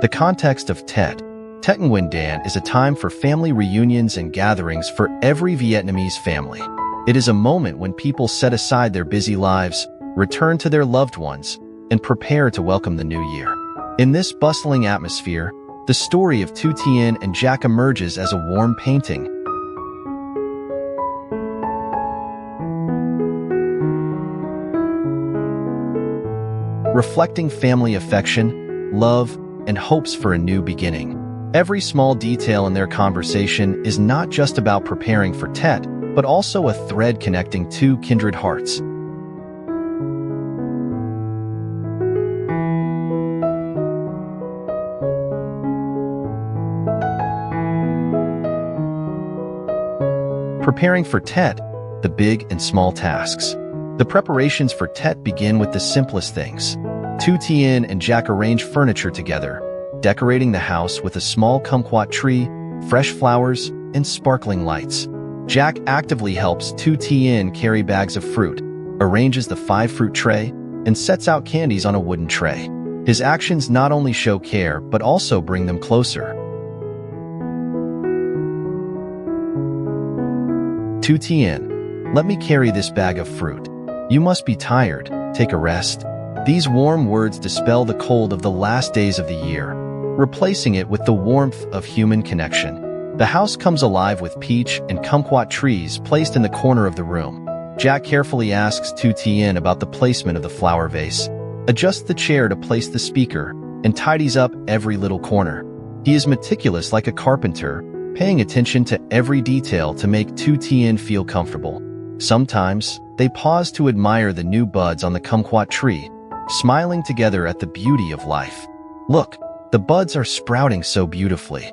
The context of Tet Nguyen Dan is a time for family reunions and gatherings for every Vietnamese family. It is a moment when people set aside their busy lives, return to their loved ones, and prepare to welcome the new year. In this bustling atmosphere, the story of Tien and Jack emerges as a warm painting, reflecting family affection, love, and hopes for a new beginning. Every small detail in their conversation is not just about preparing for Tet, but also a thread connecting two kindred hearts. Preparing for Tet, the big and small tasks. The preparations for Tet begin with the simplest things. Tien and Jack arrange furniture together, decorating the house with a small kumquat tree, fresh flowers, and sparkling lights. Jack actively helps Tien carry bags of fruit, arranges the 5-fruit tray, and sets out candies on a wooden tray. His actions not only show care, but also bring them closer. Tien, let me carry this bag of fruit. You must be tired, take a rest. These warm words dispel the cold of the last days of the year, replacing it with the warmth of human connection. The house comes alive with peach and kumquat trees placed in the corner of the room. Jack carefully asks Tien about the placement of the flower vase, adjusts the chair to place the speaker, and tidies up every little corner. He is meticulous like a carpenter, paying attention to every detail to make Tien feel comfortable. Sometimes, they pause to admire the new buds on the kumquat tree, smiling together at the beauty of life. Look, the buds are sprouting so beautifully.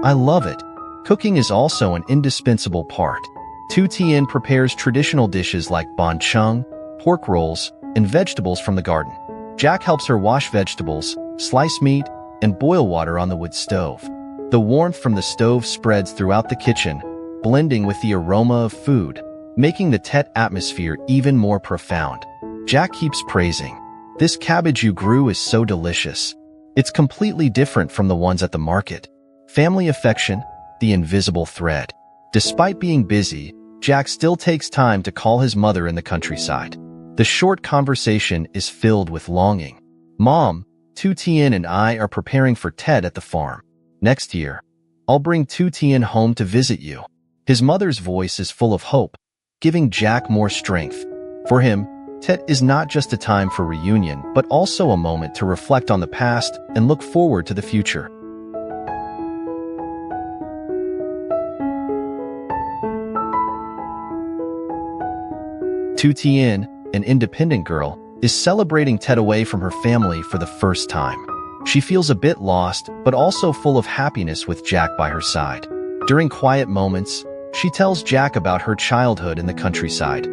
I love it. Cooking is also an indispensable part. Tien prepares traditional dishes like bánh chưng, pork rolls, and vegetables from the garden. Jack helps her wash vegetables, slice meat, and boil water on the wood stove. The warmth from the stove spreads throughout the kitchen, blending with the aroma of food, making the Tet atmosphere even more profound. Jack keeps praising. This cabbage you grew is so delicious. It's completely different from the ones at the market. Family affection, the invisible thread. Despite being busy, Jack still takes time to call his mother in the countryside. The short conversation is filled with longing. Mom, Tien and I are preparing for Tet at the farm. Next year, I'll bring Tien home to visit you. His mother's voice is full of hope, giving Jack more strength. For him, Tet is not just a time for reunion, but also a moment to reflect on the past and look forward to the future. Tien, an independent girl, is celebrating Tet away from her family for the first time. She feels a bit lost, but also full of happiness with Jack by her side. During quiet moments, she tells Jack about her childhood in the countryside,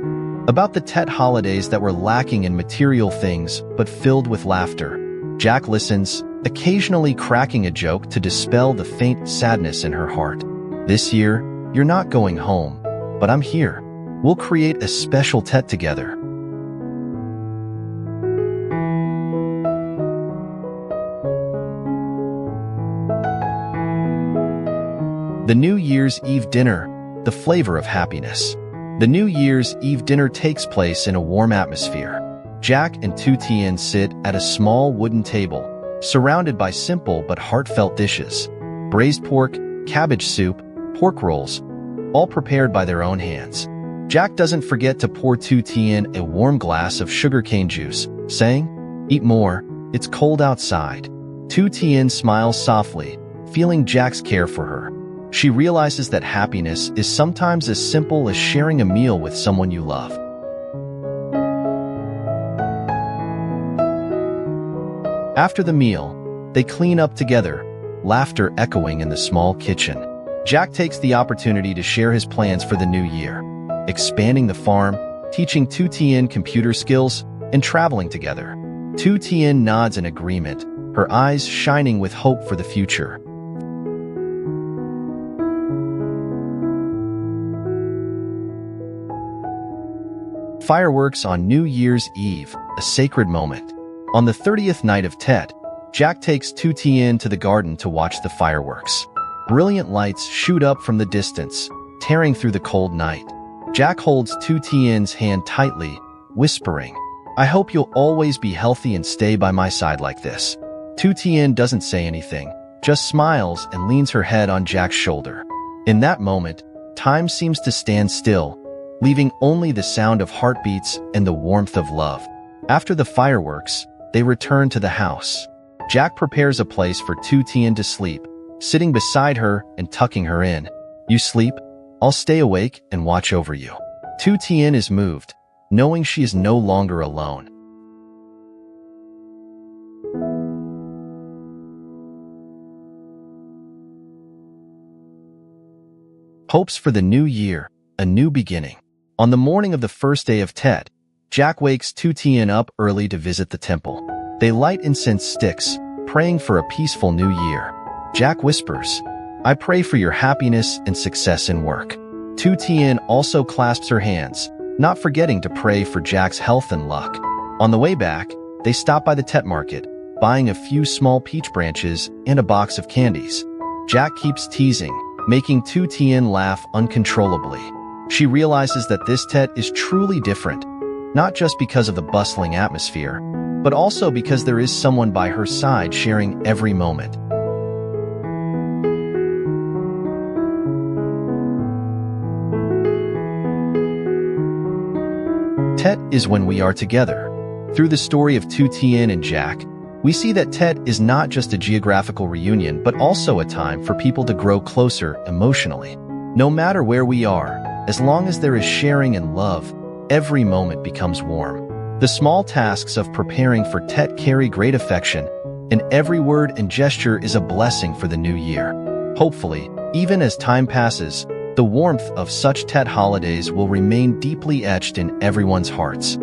about the Tet holidays that were lacking in material things but filled with laughter. Jack listens, occasionally cracking a joke to dispel the faint sadness in her heart. This year, you're not going home, but I'm here. We'll create a special Tet together. The New Year's Eve dinner, the flavor of happiness. The New Year's Eve dinner takes place in a warm atmosphere. Jack and Tien sit at a small wooden table, surrounded by simple but heartfelt dishes. Braised pork, cabbage soup, pork rolls, all prepared by their own hands. Jack doesn't forget to pour Tien a warm glass of sugarcane juice, saying, "Eat more, it's cold outside." Tien smiles softly, feeling Jack's care for her. She realizes that happiness is sometimes as simple as sharing a meal with someone you love. After the meal, they clean up together, laughter echoing in the small kitchen. Jack takes the opportunity to share his plans for the new year, expanding the farm, teaching Tien computer skills, and traveling together. Tien nods in agreement, her eyes shining with hope for the future. Fireworks on New Year's Eve, a sacred moment. On the 30th night of Tet, Jack takes Tien to the garden to watch the fireworks. Brilliant lights shoot up from the distance, tearing through the cold night. Jack holds Tien's hand tightly, whispering, "I hope you'll always be healthy and stay by my side like this." Tien doesn't say anything, just smiles and leans her head on Jack's shoulder. In that moment, time seems to stand still, leaving only the sound of heartbeats and the warmth of love. After the fireworks, they return to the house. Jack prepares a place for Tien to sleep, sitting beside her and tucking her in. "You sleep? I'll stay awake and watch over you." Tien is moved, knowing she is no longer alone. Hopes for the new year, a new beginning. On the morning of the first day of Tet, Jack wakes Tien up early to visit the temple. They light incense sticks, praying for a peaceful new year. Jack whispers, "I pray for your happiness and success in work." Tien also clasps her hands, not forgetting to pray for Jack's health and luck. On the way back, they stop by the Tet market, buying a few small peach branches and a box of candies. Jack keeps teasing, making Tien laugh uncontrollably. She realizes that this Tet is truly different, not just because of the bustling atmosphere, but also because there is someone by her side sharing every moment. Tet is when we are together. Through the story of Tien and Jack, we see that Tet is not just a geographical reunion, but also a time for people to grow closer emotionally. No matter where we are, as long as there is sharing and love, every moment becomes warm. The small tasks of preparing for Tet carry great affection, and every word and gesture is a blessing for the new year. Hopefully, even as time passes, the warmth of such Tet holidays will remain deeply etched in everyone's hearts.